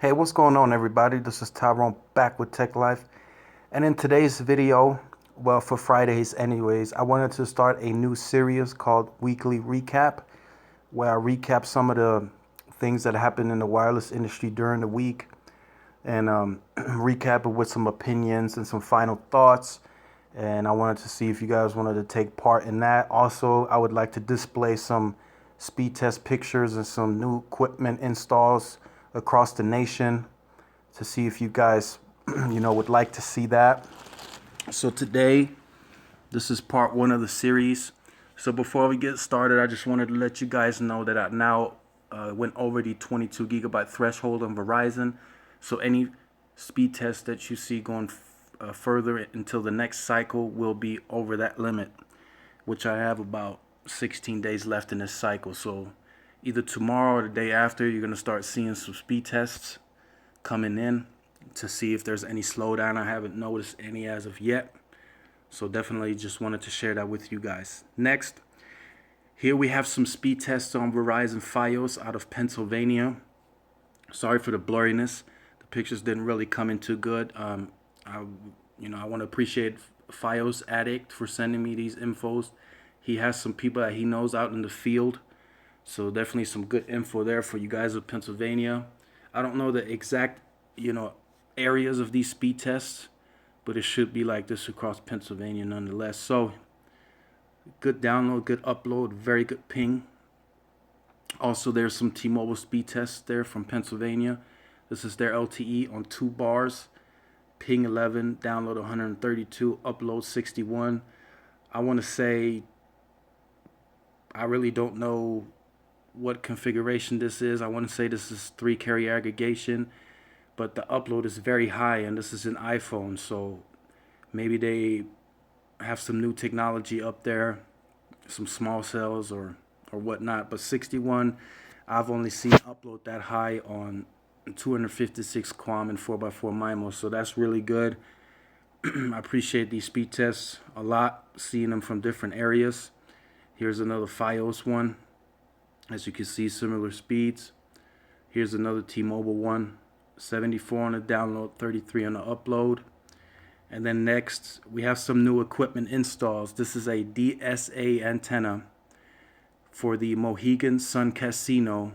Hey, what's going on, everybody? This is Tyrone back with Tech Life. And in today's video, well, for Fridays anyways, I wanted to start a new series called Weekly Recap, where I recap some of the things that happened in the wireless industry during the week and recap it with some opinions and some final thoughts. And I wanted to see if you guys wanted to take part in that. Also, I would like to display some speed test pictures and some new equipment installs across the nation to see if you guys, would like to see that. So today, this is part one of the series. So before we get started, I just wanted to let you guys know that I now went over the 22 gigabyte threshold on Verizon. So any speed test that you see going further until the next cycle will be over that limit, which I have about 16 days left in this cycle. So either tomorrow or the day after, you're going to start seeing some speed tests coming in to see if there's any slowdown. I haven't noticed any as of yet. So definitely just wanted to share that with you guys. Next, here we have some speed tests on Verizon Fios out of Pennsylvania. Sorry for the blurriness. The pictures didn't really come in too good. I want to appreciate Fios Addict for sending me these infos. He has some people that he knows out in the field. So definitely some good info there for you guys of Pennsylvania. I don't know the exact, areas of these speed tests, but it should be like this across Pennsylvania nonetheless. So good download, good upload, very good ping. Also, there's some T-Mobile speed tests there from Pennsylvania. This is their LTE on 2 bars. Ping 11, download 132, upload 61. I want to say I really don't know what configuration this is. I want to say this is 3 carrier aggregation, but the upload is very high, and this is an iPhone, so maybe they have some new technology up there, some small cells or whatnot. But 61, I've only seen upload that high on 256 QAM and 4x4 MIMO, so that's really good. I appreciate these speed tests a lot, seeing them from different areas. Here's another Fios one. As you can see, similar speeds. Here's another T-Mobile one, 74 on the download, 33 on the upload. And then next, we have some new equipment installs. This is a DSA antenna for the Mohegan Sun Casino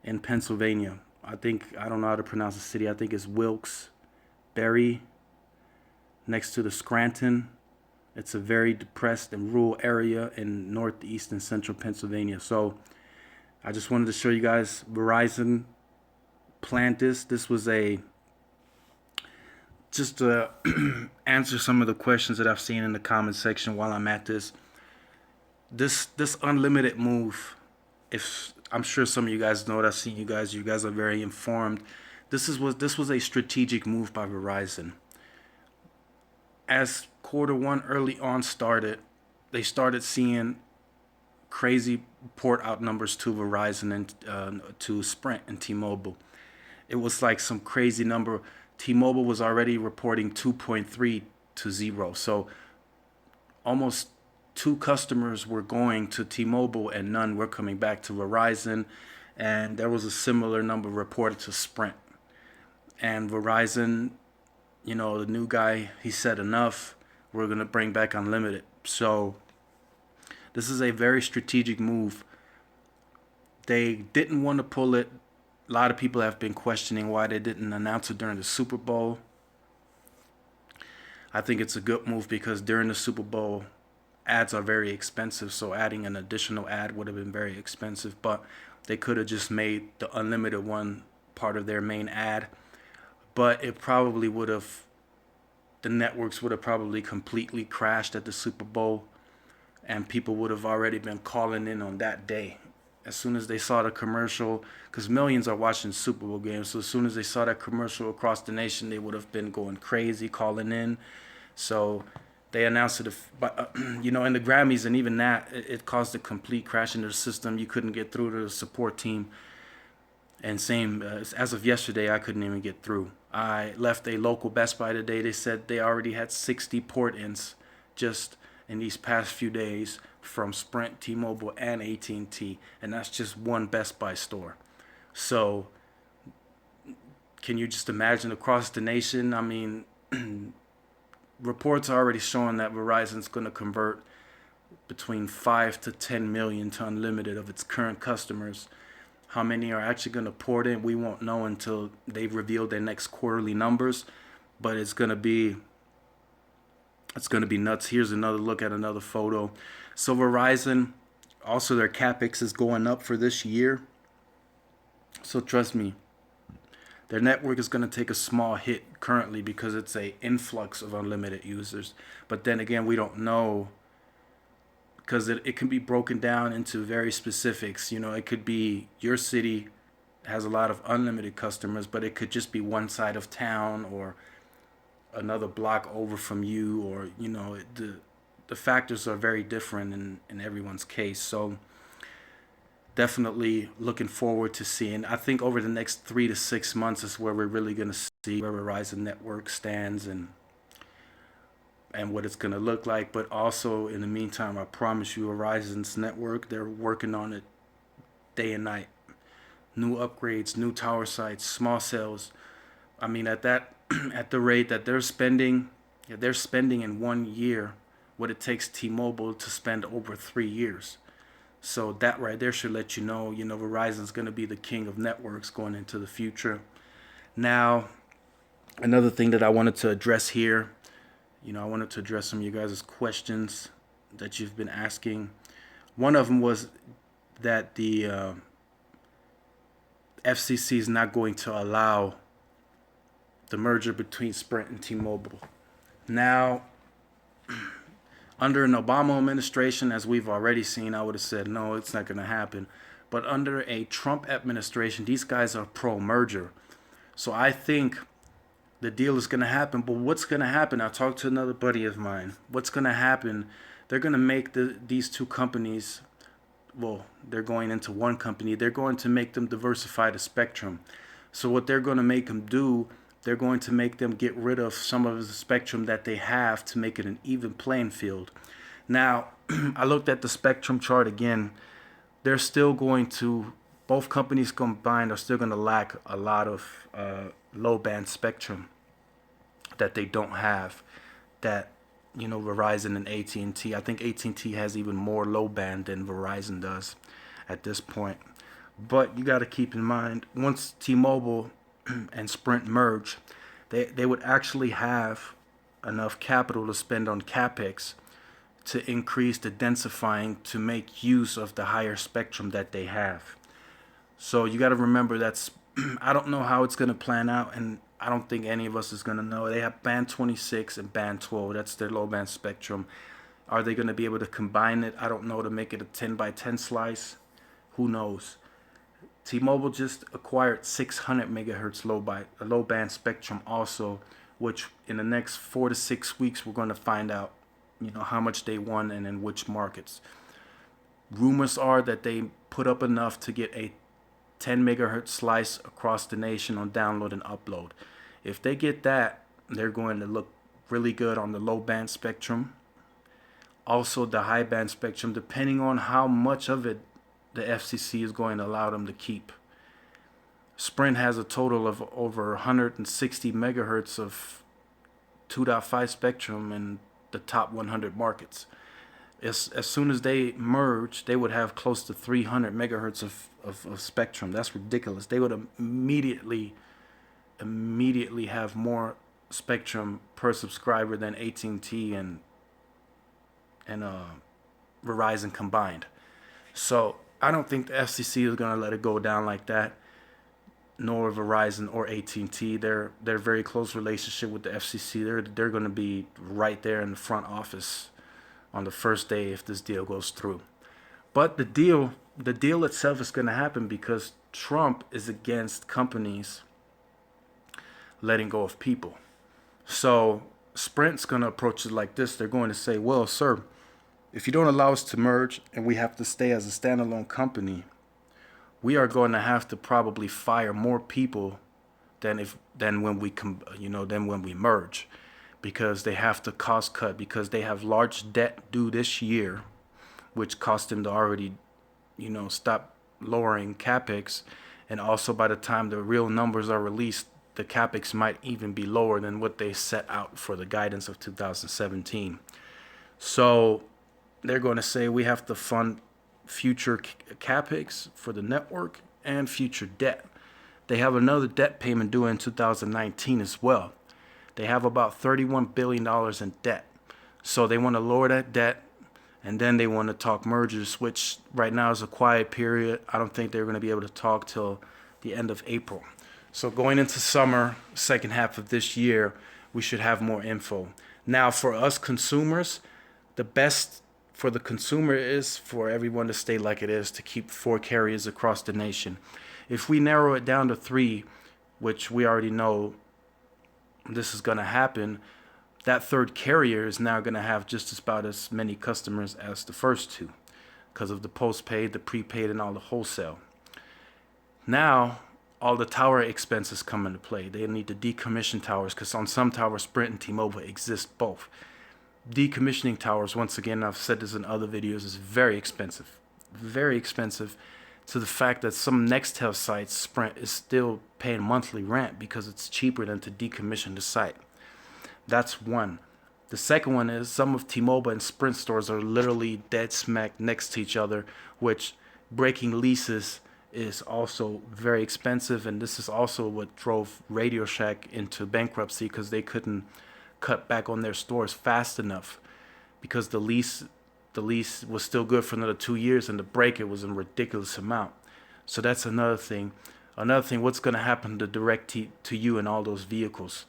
in Pennsylvania. I don't know how to pronounce the city. I think it's Wilkes-Barre, next to the Scranton. It's a very depressed and rural area in northeast and central Pennsylvania. So I just wanted to show you guys Verizon planned this. This was just to answer some of the questions that I've seen in the comment section while I'm at this. This unlimited move, if I'm sure some of you guys know it, I've seen you guys are very informed. This was a strategic move by Verizon. As quarter one early on started, they started seeing crazy port out numbers to Verizon and to Sprint and T-Mobile. It was like some crazy number. T-Mobile was already reporting 2.3 to 0. So almost 2 customers were going to T-Mobile and none were coming back to Verizon. And there was a similar number reported to Sprint. And Verizon, the new guy, he said enough. We're going to bring back unlimited. So this is a very strategic move. They didn't want to pull it. A lot of people have been questioning why they didn't announce it during the Super Bowl. I think it's a good move because during the Super Bowl, ads are very expensive. So adding an additional ad would have been very expensive. But they could have just made the unlimited one part of their main ad. But it probably would have, the networks would have probably completely crashed at the Super Bowl. And people would have already been calling in on that day. As soon as they saw the commercial, because millions are watching Super Bowl games, so as soon as they saw that commercial across the nation, they would have been going crazy, calling in. So they announced it, in the Grammys, and even that, it caused a complete crash in their system. You couldn't get through to the support team. And same, as of yesterday, I couldn't even get through. I left a local Best Buy today. They said they already had 60 port-ins just in these past few days from Sprint, T-Mobile, and at&t, and that's just one Best Buy store. So can you just imagine across the nation? I mean, reports are already showing that Verizon's going to convert between 5 to 10 million to unlimited of its current customers. How many are actually going to port in, we won't know until they reveal their next quarterly numbers, but it's going to be nuts. Here's another look at another photo. So Verizon, also their capex is going up for this year. So trust me, their network is going to take a small hit currently because it's a influx of unlimited users. But then again, we don't know, because it can be broken down into very specifics. It could be your city has a lot of unlimited customers, but it could just be one side of town or another block over from you, or the factors are very different in everyone's case. So definitely looking forward to seeing. I think over the next 3 to 6 months is where we're really going to see where Verizon network stands and what it's going to look like. But also in the meantime, I promise you, Verizon's network, they're working on it day and night. New upgrades, new tower sites, small cells. I mean, at the rate that they're spending in 1 year what it takes T-Mobile to spend over 3 years. So that right there should let you know, Verizon's going to be the king of networks going into the future. Now, another thing that I wanted to address here, I wanted to address some of you guys' questions that you've been asking. One of them was that the FCC is not going to allow the merger between Sprint and T-Mobile. Now, under an Obama administration, as we've already seen, I would have said, no, it's not going to happen. But under a Trump administration, these guys are pro-merger. So I think the deal is going to happen. But what's going to happen? I talked to another buddy of mine. What's going to happen? They're going to make these two companies, well, they're going into one company. They're going to make them diversify the spectrum. So what they're going to make them do, they're going to make them get rid of some of the spectrum that they have to make it an even playing field. Now, I looked at the spectrum chart again. They're still going to, both companies combined are still going to lack a lot of low band spectrum that they don't have, that Verizon and at&t. I think at&t has even more low band than Verizon does at this point. But you got to keep in mind, once T-Mobile and Sprint merge, they would actually have enough capital to spend on capex to increase the densifying to make use of the higher spectrum that they have. So you got to remember, that's I don't know how it's going to plan out, and I don't think any of us is going to know. They have band 26 and band 12. That's their low band spectrum. Are they going to be able to combine it? I don't know, to make it a 10 by 10 slice. Who knows? T-Mobile just acquired 600 megahertz low band spectrum also, which in the next 4 to 6 weeks we're going to find out, how much they won and in which markets. Rumors are that they put up enough to get a 10 megahertz slice across the nation on download and upload. If they get that, they're going to look really good on the low band spectrum. Also the high band spectrum, depending on how much of it the FCC is going to allow them to keep. Sprint has a total of over 160 megahertz of 2.5 spectrum in the top 100 markets. As soon as they merge, they would have close to 300 megahertz of spectrum. That's ridiculous. They would immediately have more spectrum per subscriber than at&t and Verizon combined. So I don't think the FCC is going to let it go down like that, nor Verizon or at&t. They're very close relationship with the FCC. They're going to be right there in the front office on the first day if this deal goes through. But the deal itself is going to happen because Trump is against companies letting go of people. So Sprint's going to approach it like this. They're going to say, well, sir, if you don't allow us to merge and we have to stay as a standalone company, we are going to have to probably fire more people than when we merge, because they have to cost cut, because they have large debt due this year, which cost them to already stop lowering capex. And also by the time the real numbers are released, the capex might even be lower than what they set out for the guidance of 2017. So they're going to say we have to fund future capex for the network and future debt. They have another debt payment due in 2019 as well. They have about $31 billion in debt. So they want to lower that debt, and then they want to talk mergers, which right now is a quiet period. I don't think they're going to be able to talk till the end of April. So going into summer, second half of this year, we should have more info. Now, for us consumers, the best for the consumer is for everyone to stay like it is, to keep 4 carriers across the nation. If we narrow it down to 3, which we already know this is going to happen, that third carrier is now going to have just about as many customers as the first 2 because of the postpaid, the prepaid, and all the wholesale. Now, all the tower expenses come into play. They need to decommission towers because on some towers, Sprint and T-Mobile exist both. Decommissioning towers, once again, I've said this in other videos, is very expensive. Very expensive, to the fact that some Nextel sites, Sprint is still paying monthly rent because it's cheaper than to decommission the site. That's one. The second one is some of T-Mobile and Sprint stores are literally dead smack next to each other, which breaking leases is also very expensive, and this is also what drove Radio Shack into bankruptcy because they couldn't cut back on their stores fast enough because the lease was still good for another 2 years, and the break it was a ridiculous amount. So that's another thing. Another thing, what's going to happen to direct to you and all those vehicles?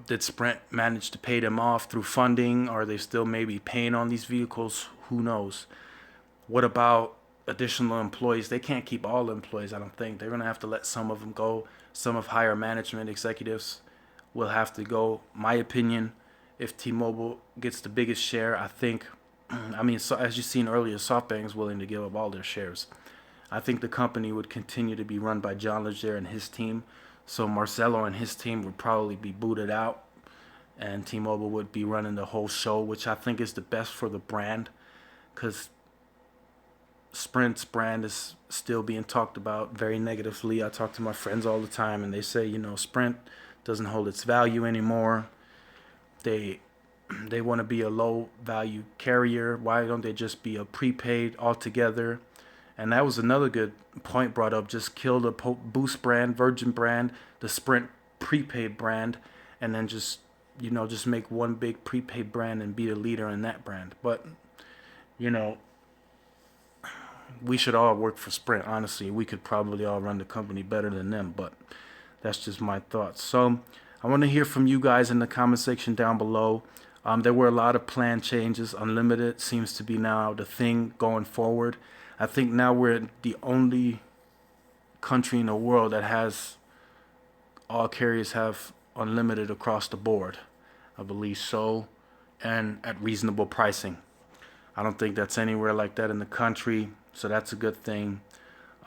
Did Sprint manage to pay them off through funding? Are they still maybe paying on these vehicles? Who knows? What about additional employees? They can't keep all the employees, I don't think. They're going to have to let some of them go. Some of higher management executives will have to go. My opinion, if T-Mobile gets the biggest share, I think, so as you've seen earlier, SoftBank is willing to give up all their shares. I think the company would continue to be run by John Legere and his team. So Marcelo and his team would probably be booted out, and T-Mobile would be running the whole show, which I think is the best for the brand, because Sprint's brand is still being talked about very negatively. I talk to my friends all the time, and they say, Sprint doesn't hold its value anymore. They want to be a low value carrier. Why don't they just be a prepaid altogether? And that was another good point brought up. Just kill the Boost brand, Virgin brand, the Sprint prepaid brand, and then just make one big prepaid brand and be the leader in that brand. But we should all work for Sprint. Honestly, we could probably all run the company better than them, but that's just my thoughts. So I want to hear from you guys in the comment section down below. There were a lot of plan changes. Unlimited seems to be now the thing going forward. I think now we're the only country in the world that has all carriers have unlimited across the board. I believe so, and at reasonable pricing. I don't think that's anywhere like that in the country, so that's a good thing.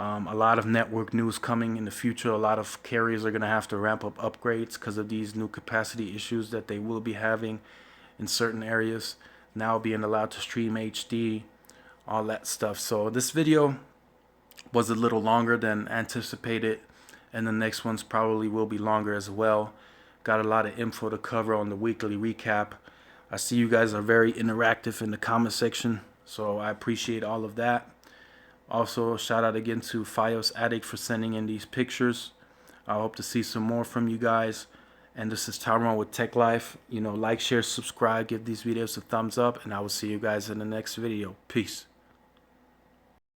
A lot of network news coming in the future. A lot of carriers are going to have to ramp up upgrades because of these new capacity issues that they will be having in certain areas. Now being allowed to stream HD, all that stuff. So this video was a little longer than anticipated, and the next ones probably will be longer as well. Got a lot of info to cover on the weekly recap. I see you guys are very interactive in the comment section, so I appreciate all of that. Also, shout out again to Fios Addict for sending in these pictures. I hope to see some more from you guys. And this is Tyrone with Tech Life. Like, share, subscribe, give these videos a thumbs up, and I will see you guys in the next video. Peace.